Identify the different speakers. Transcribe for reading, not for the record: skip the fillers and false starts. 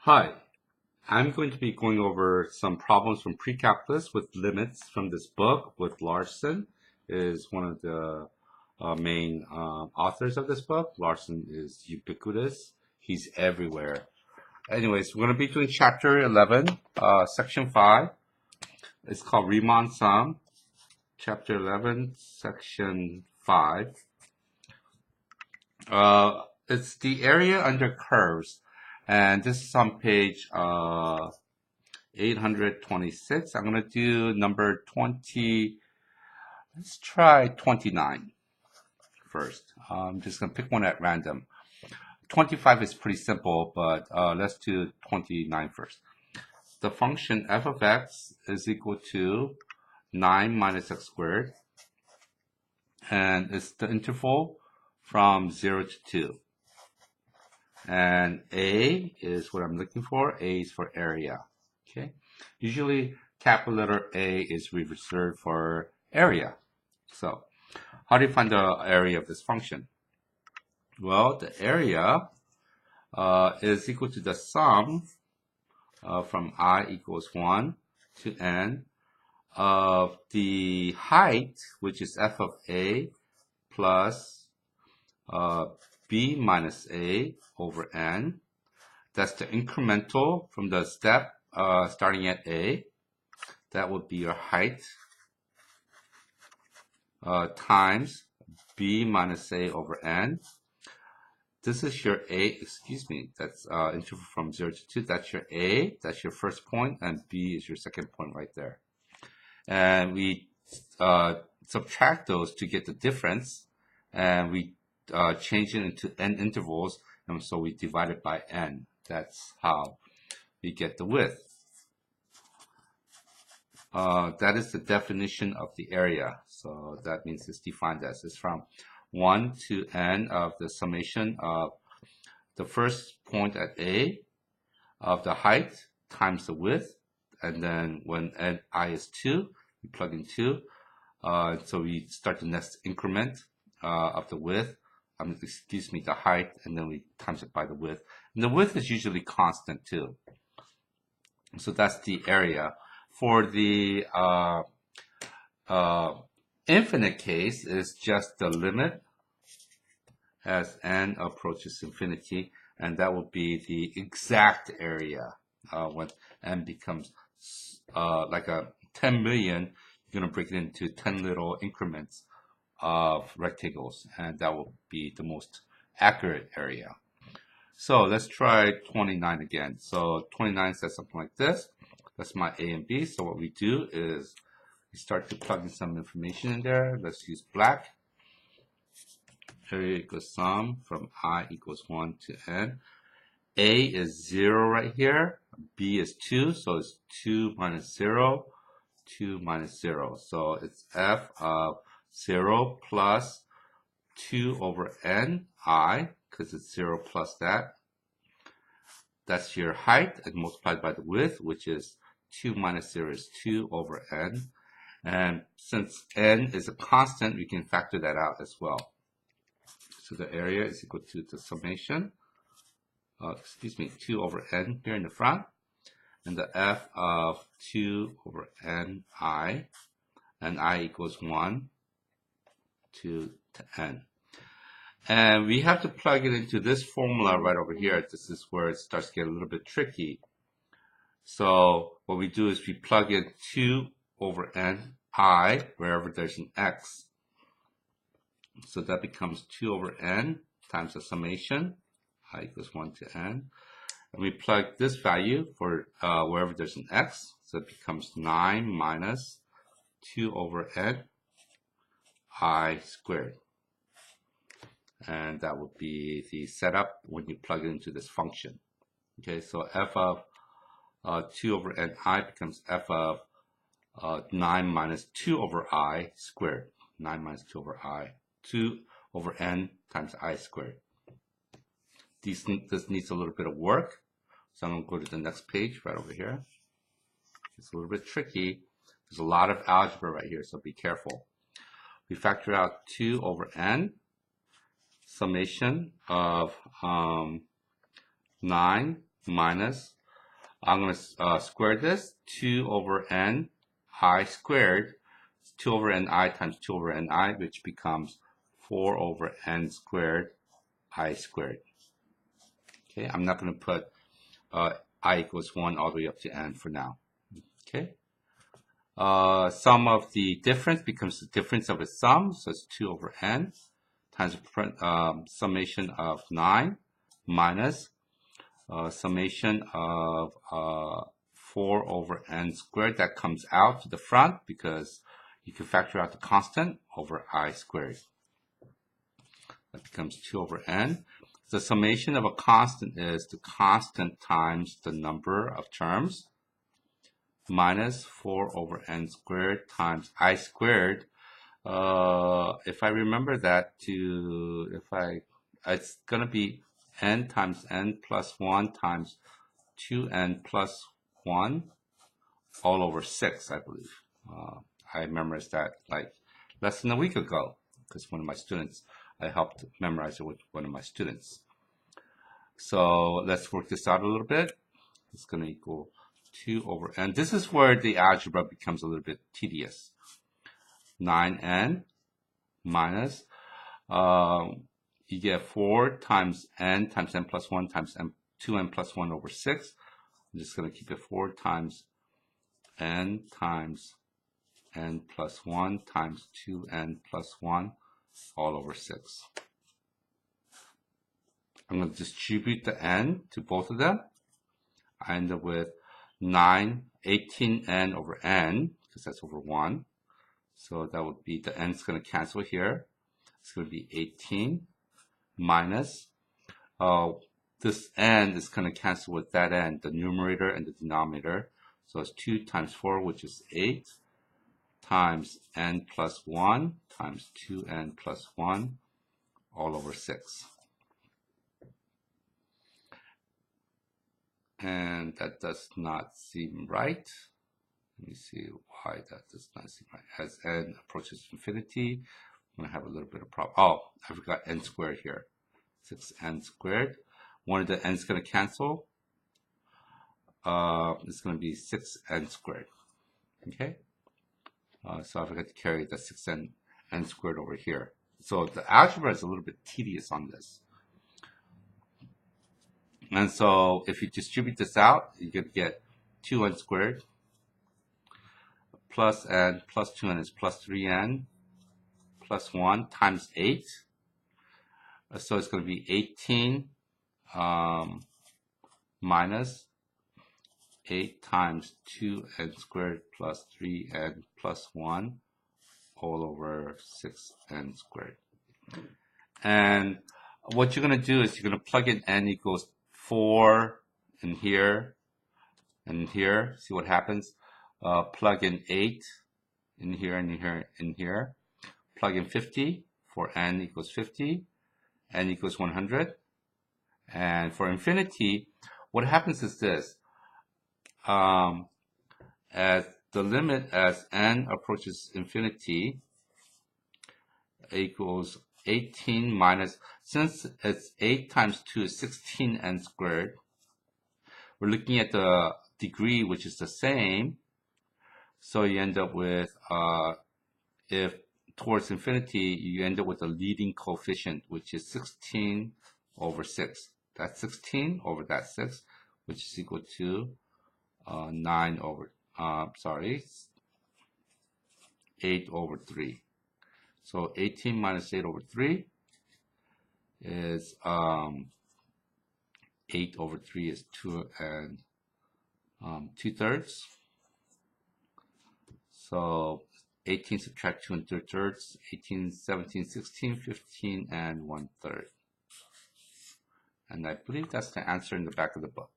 Speaker 1: Hi, I'm going to be going over some problems from pre-calculus with limits from this book with Larson is one of the main authors of this book. Larson is ubiquitous. He's everywhere. Anyways, we're going to be doing chapter 11, section 5. It's called Riemann Sum. Chapter 11, section 5. It's the area under curves. And this is on page 826. I'm going to do number 20. Let's try 29 first. I'm just going to pick one at random. 25 is pretty simple, but let's do 29 first. The function f of x is equal to 9 minus x squared. And it's the interval from 0 to 2. And A is what I'm looking for. A is for area. Okay. Usually capital letter A is reserved for area. So how do you find the area of this function? Well, the area is equal to the sum from I equals 1 to n of the height, which is f of A plus b minus a over n. That's the incremental from the step starting at a. That would be your height times b minus a over n. This is your a, that's interval from 0 to 2. That's your a, that's your first point, and b is your second point right there. And we subtract those to get the difference, and we change it into n intervals, and so we divide it by n. That's how we get the width. That is the definition of the area. So that means it's defined as it's from 1 to n of the summation of the first point at A of the height times the width, and then when I is 2, we plug in 2. So we start the next increment of the width. The height, and then we times it by the width. And the width is usually constant too. So that's the area. For the infinite case, it's just the limit as n approaches infinity, and that will be the exact area. When n becomes like a 10 million, you're going to break it into 10 little increments of rectangles, and that will be the most accurate area. So let's try 29 again. So 29 says something like this. That's my A and B. So what we do is we start to plug in some information in there. Let's use black. Area equals sum from I equals 1 to n. A is 0 right here. B is 2, so it's 2 minus 0, 2 minus 0. So it's f of 0 plus 2 over n I, because it's 0 plus that. That's your height, and multiplied by the width, which is 2 minus 0 is 2 over n. And since n is a constant, we can factor that out as well. So the area is equal to the summation, 2 over n here in the front, and the f of 2 over n I, and I equals 1 to n. And we have to plug it into this formula right over here. This is where it starts to get a little bit tricky. So what we do is we plug in 2 over n I wherever there's an x. So that becomes 2 over n times the summation, I equals 1 to n. And we plug this value for wherever there's an x. So it becomes 9 minus 2 over n I squared. And that would be the setup when you plug it into this function. Okay, so f of 2 over n I becomes f of 9 minus 2 over I squared. 9 minus 2 over I. 2 over n times I squared. This needs a little bit of work. So I'm going to go to the next page right over here. It's a little bit tricky. There's a lot of algebra right here, so be careful. We factor out 2 over n. Summation of 9 minus I'm going to square this. 2 over n I squared. 2 over n I times 2 over n I, which becomes 4 over n squared I squared. Okay, I'm not going to put I equals 1 all the way up to n for now. Okay. Sum of the difference becomes the difference of its sum, so it's 2 over n times summation of 9 minus summation of 4 over n squared. That comes out to the front because you can factor out the constant over I squared. That becomes 2 over n. The summation of a constant is the constant times the number of terms minus 4 over n squared times I squared. If I remember that it's going to be n times n plus 1 times 2n plus 1 all over 6, I believe. I memorized that like less than a week ago because one of my students, I helped memorize it with one of my students. So let's work this out a little bit. It's going to equal 2 over n. This is where the algebra becomes a little bit tedious. 9n minus, you get 4 times n plus 1 times 2n plus 1 over 6. I'm just going to keep it 4 times n plus 1 times 2n plus 1 all over 6. I'm going to distribute the n to both of them. I end up with 18n over n, because that's over 1. So that would be, the n's going to cancel here. It's going to be 18 minus, this n is going to cancel with that n, the numerator and the denominator. So it's 2 times 4, which is 8, times n plus 1 times 2n plus 1 all over 6. And that does not seem right. Let me see why that does not seem right. As n approaches infinity, I'm going to have a little bit of problem. Oh, I forgot n squared here. 6n squared. One of the n's going to cancel. It's going to be 6n squared. Okay? So I forgot to carry the 6n squared over here. So the algebra is a little bit tedious on this. And so if you distribute this out, you're going to get 2n squared plus n plus 2n is plus 3n plus 1 times 8. So it's going to be 18 minus 8 times 2n squared plus 3n plus 1 all over 6n squared. And what you're going to do is you're going to plug in n equals 4 in here and here. See what happens? Plug in 8 in here and here and here. Plug in 50 for n equals 50. N equals 100. And for infinity, what happens is this. As the limit as n approaches infinity equals 18 minus, since it's 8 times 2 is 16n squared, we're looking at the degree, which is the same. So you end up with, if towards infinity, you end up with a leading coefficient, which is 16 over 6. That's 16 over that 6, which is equal to 8 over 3. So 18 minus 8 over 3 is 8 over 3 is 2 and 2/3. So 18 subtract 2 and 3/3, 18, 17, 16, 15, and 1/3. And I believe that's the answer in the back of the book.